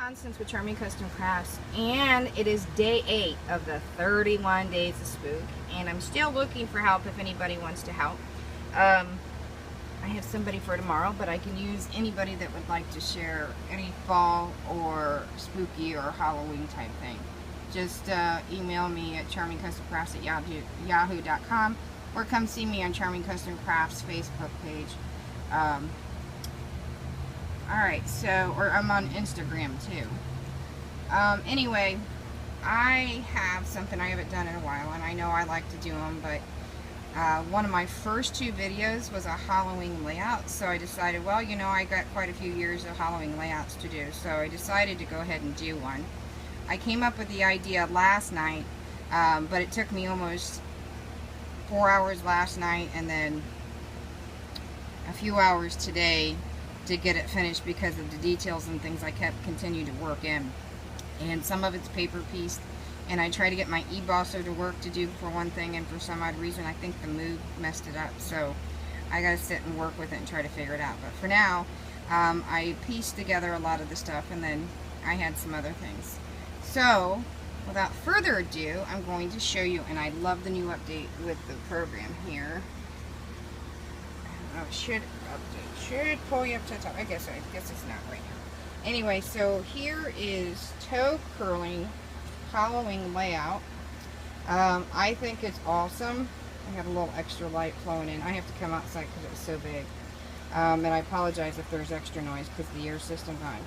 Constance with Charming Custom Crafts, and it is day 8 of the 31 days of Spook, and I'm still looking for help if anybody wants to help. I have somebody for tomorrow, but I can use anybody that would like to share any fall or spooky or Halloween type thing. Just email me at charmingcustomcrafts@yahoo.com or come see me on Charming Custom Crafts Facebook page. Alright, so, or I'm on Instagram too. Anyway, I have something I haven't done in a while, and I know I like to do them, but one of my first 2 videos was a Halloween layout, so I decided, well, you know, I got quite a few years of Halloween layouts to do, so I decided to go ahead and do one. I came up with the idea last night, but it took me almost 4 hours last night, and then a few hours today to get it finished because of the details and things I kept continue to work in. And some of it's paper pieced, and I try to get my e-bosser to work to do for one thing, and for some odd reason I think the move messed it up, so I gotta sit and work with it and try to figure it out. But for now, I pieced together a lot of the stuff, and then I had some other things. So without further ado, I'm going to show you, and I love the new update with the program here. Oh, should pull you up to the top. I guess it's not right now. Anyway, so here is toe curling Halloween layout. I think it's awesome. I have a little extra light flowing in. I have to come outside because it's so big. And I apologize if there's extra noise because the air system's on.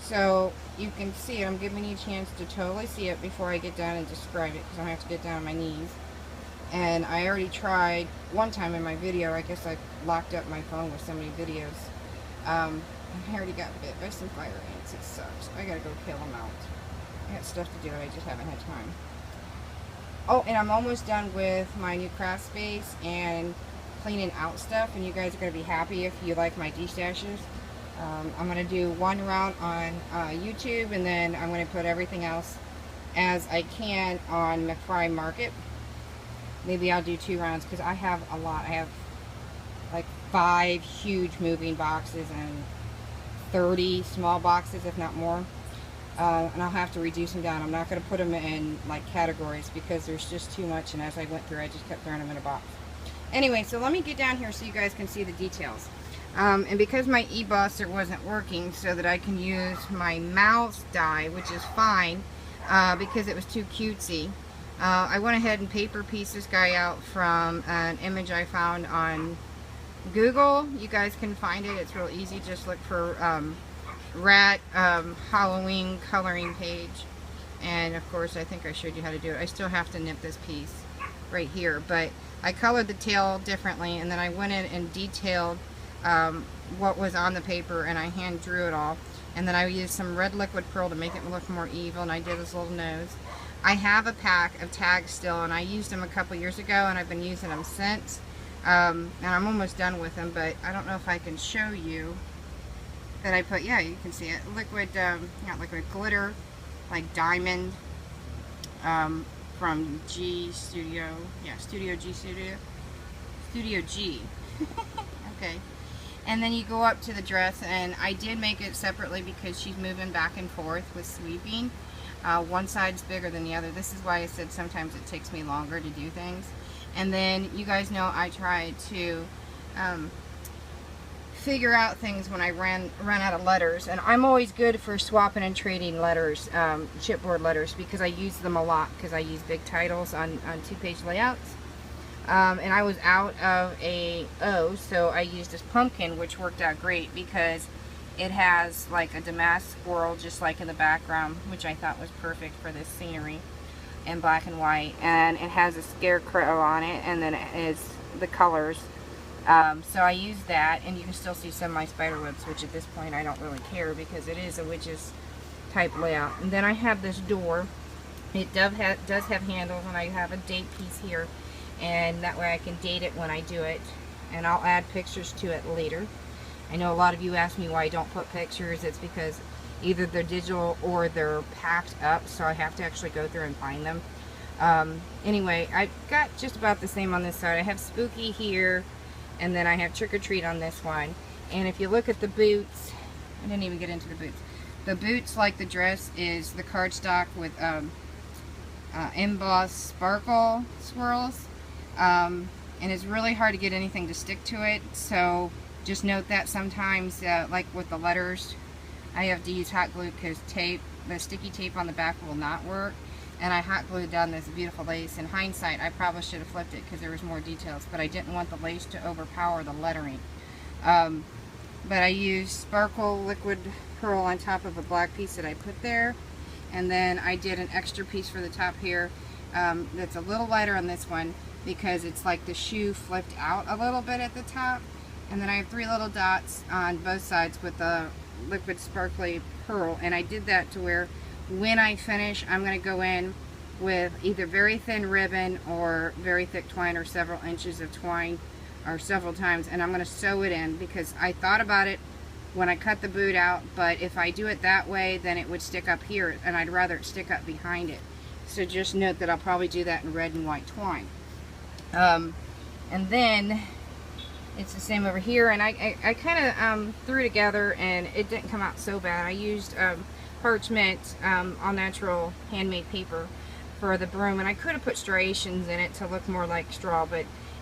So you can see it. I'm giving you a chance to totally see it before I get down and describe it, because I have to get down on my knees. And I already tried one time in my video. I guess I locked up my phone with so many videos. I already got bit by some fire ants. It sucks. I gotta go kill them out. I got stuff to do, I just haven't had time. Oh, and I'm almost done with my new craft space and cleaning out stuff, and you guys are gonna be happy if you like my destashes. I'm gonna do one round on YouTube, and then I'm gonna put everything else as I can on McFry Market. Maybe I'll do 2 rounds because I have a lot. I have like 5 huge moving boxes and 30 small boxes, if not more. And I'll have to reduce them down. I'm not going to put them in like categories because there's just too much, and as I went through I just kept throwing them in a box. Anyway, so let me get down here so you guys can see the details. And because my e-bosser wasn't working, so that I can use my mouse die, which is fine because it was too cutesy. I went ahead and paper pieced this guy out from an image I found on Google. You guys can find it. It's real easy. Just look for rat Halloween coloring page. And of course, I think I showed you how to do it. I still have to nip this piece right here. But I colored the tail differently, and then I went in and detailed what was on the paper, and I hand drew it all. And then I used some red liquid pearl to make it look more evil, and I did his little nose. I have a pack of tags still, and I used them a couple years ago, and I've been using them since. And I'm almost done with them, but I don't know if I can show you that I put, yeah, you can see it, liquid, not liquid, glitter, like diamond, from G Studio, yeah, Studio G. Okay. And then you go up to the dress, and I did make it separately because she's moving back and forth with sweeping. One side's bigger than the other. This is why I said sometimes it takes me longer to do things. And then you guys know I try to figure out things when I run out of letters. And I'm always good for swapping and trading letters, chipboard letters, because I use them a lot because I use big titles on 2-page layouts. And I was out of a O, so I used this pumpkin, which worked out great because it has like a damask squirrel just like in the background, which I thought was perfect for this scenery, in black and white. And it has a scarecrow on it, and then it is the colors. So I used that, and you can still see some of my spider webs, which at this point I don't really care because it is a witch's type layout. And then I have this door. It does have handles, and I have a date piece here, and that way I can date it when I do it, and I'll add pictures to it later. I know a lot of you ask me why I don't put pictures. It's because either they're digital or they're packed up, so I have to actually go through and find them. Anyway, I've got just about the same on this side. I have spooky here, and then I have trick or treat on this one. And if you look at the boots, I didn't even get into the boots. The boots, like the dress, is the cardstock with embossed sparkle swirls. And it's really hard to get anything to stick to it, so just note that sometimes, like with the letters, I have to use hot glue because the sticky tape on the back will not work. And I hot glued down this beautiful lace. In hindsight, I probably should have flipped it because there was more details, but I didn't want the lace to overpower the lettering. But I used sparkle liquid pearl on top of a black piece that I put there, and then I did an extra piece for the top here that's a little lighter on this one because it's like the shoe flipped out a little bit at the top. And then I have 3 little dots on both sides with the liquid sparkly pearl, and I did that to where when I finish, I'm going to go in with either very thin ribbon or very thick twine or several inches of twine or several times, and I'm going to sew it in because I thought about it when I cut the boot out, but if I do it that way, then it would stick up here, and I'd rather it stick up behind it. So just note that I'll probably do that in red and white twine. And then it's the same over here, and I kind of threw together, and it didn't come out so bad. I used parchment, all natural handmade paper for the broom, and I could have put striations in it to look more like straw,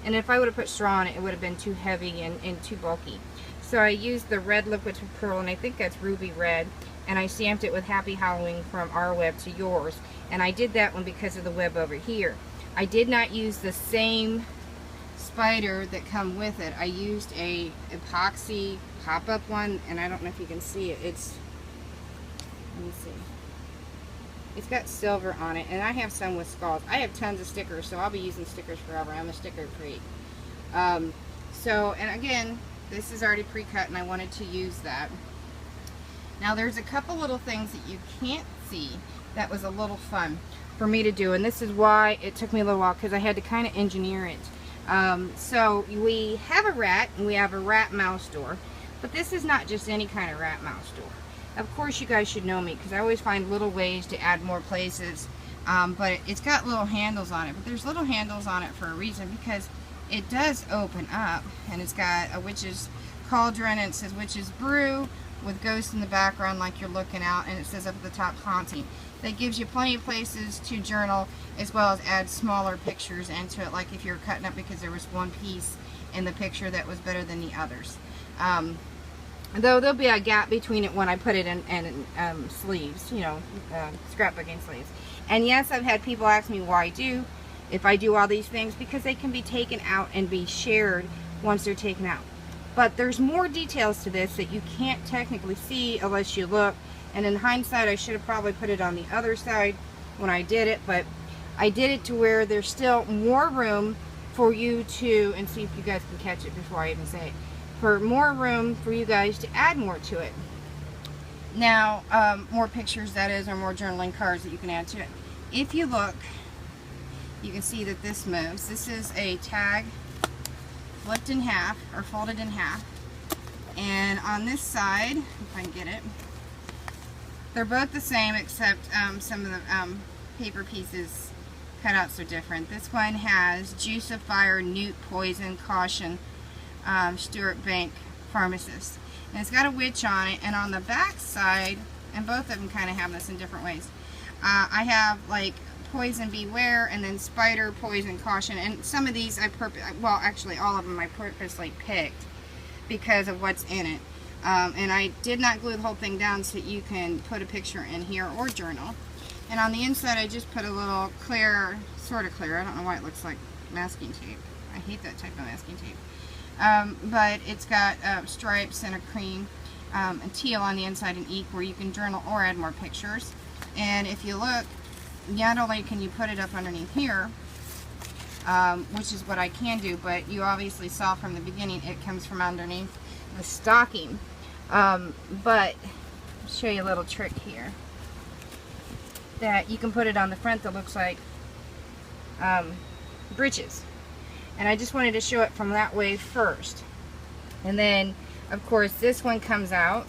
and if I would have put straw on it, it would have been too heavy and too bulky. So I used the red liquid pearl, and I think that's ruby red, and I stamped it with Happy Halloween from our web to yours, and I did that one because of the web over here. I did not use the same spider that come with it. I used a epoxy pop-up one, and I don't know if you can see it. Let me see. It's got silver on it, and I have some with skulls. I have tons of stickers, so I'll be using stickers forever. I'm a sticker freak. And again, this is already pre-cut, and I wanted to use that. Now there's a couple little things that you can't see that was a little fun for me to do, and this is why it took me a little while, because I had to kind of engineer it. So we have a rat, and we have a rat mouse door, but this is not just any kind of rat mouse door. Of course you guys should know me, because I always find little ways to add more places, but it's got little handles on it. But there's little handles on it for a reason, because it does open up, and it's got a witch's cauldron, and it says witch's brew with ghosts in the background like you're looking out, and it says up at the top haunting. That gives you plenty of places to journal, as well as add smaller pictures into it, like if you're cutting up because there was one piece in the picture that was better than the others. Though there'll be a gap between it when I put it in sleeves, you know, scrapbooking sleeves. And yes, I've had people ask me why if I do all these things, because they can be taken out and be shared once they're taken out. But there's more details to this that you can't technically see unless you look. And in hindsight, I should have probably put it on the other side when I did it, but I did it to where there's still more room for you to, and see if you guys can catch it before I even say it, for more room for you guys to add more to it. Now, more pictures, that is, or more journaling cards that you can add to it. If you look, you can see that this moves. This is a tag flipped in half, or folded in half. And on this side, if I can get it, they're both the same, except some of the paper pieces cutouts are different. This one has Juice of Fire, Newt, Poison, Caution, Stuart Bank, Pharmacist. And it's got a witch on it, and on the back side, and both of them kind of have this in different ways, I have like Poison, Beware, and then Spider, Poison, Caution. And some of these well, actually all of them I purposely picked because of what's in it. And I did not glue the whole thing down so you can put a picture in here or journal. And on the inside I just put a little clear, sort of clear, I don't know why it looks like masking tape. I hate that type of masking tape. But it's got stripes and a cream and teal on the inside and ink where you can journal or add more pictures. And if you look, not only can you put it up underneath here, which is what I can do, but you obviously saw from the beginning it comes from underneath the stocking. But I'll show you a little trick here, that you can put it on the front that looks like breeches. And I just wanted to show it from that way first. And then, of course, this one comes out.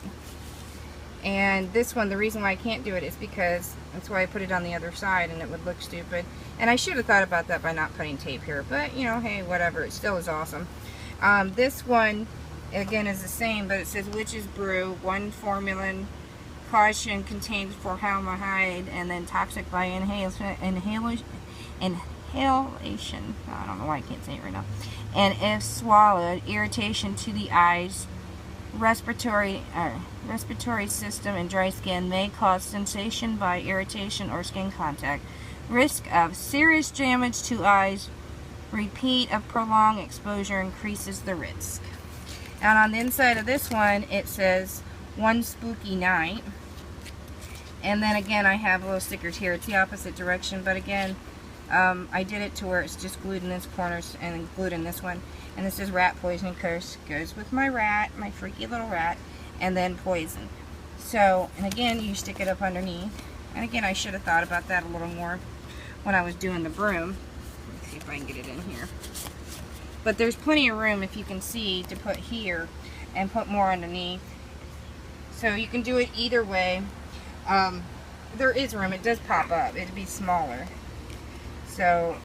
And this one, the reason why I can't do it is because that's why I put it on the other side, and it would look stupid. And I should have thought about that by not putting tape here. But, you know, hey, whatever. It still is awesome. This one, again, is the same, but it says Witch's Brew, 1 formalin, caution contains formaldehyde, and then toxic by inhalation. I don't know why I can't say it right now. And if swallowed, irritation to the eyes, respiratory system, and dry skin, may cause sensation by irritation or skin contact. Risk of serious damage to eyes. Repeat of prolonged exposure increases the risk. And on the inside of this one, it says one spooky night. And then again, I have little stickers here. It's the opposite direction, but again, I did it to where it's just glued in this corner and glued in this one. And this is rat poison curse. Goes with my rat, my freaky little rat, and then poison. So, and again, you stick it up underneath. And again, I should have thought about that a little more when I was doing the broom. Let's see if I can get it in here. But there's plenty of room, if you can see, to put here and put more underneath. So you can do it either way. There is room. It does pop up. It'd be smaller. So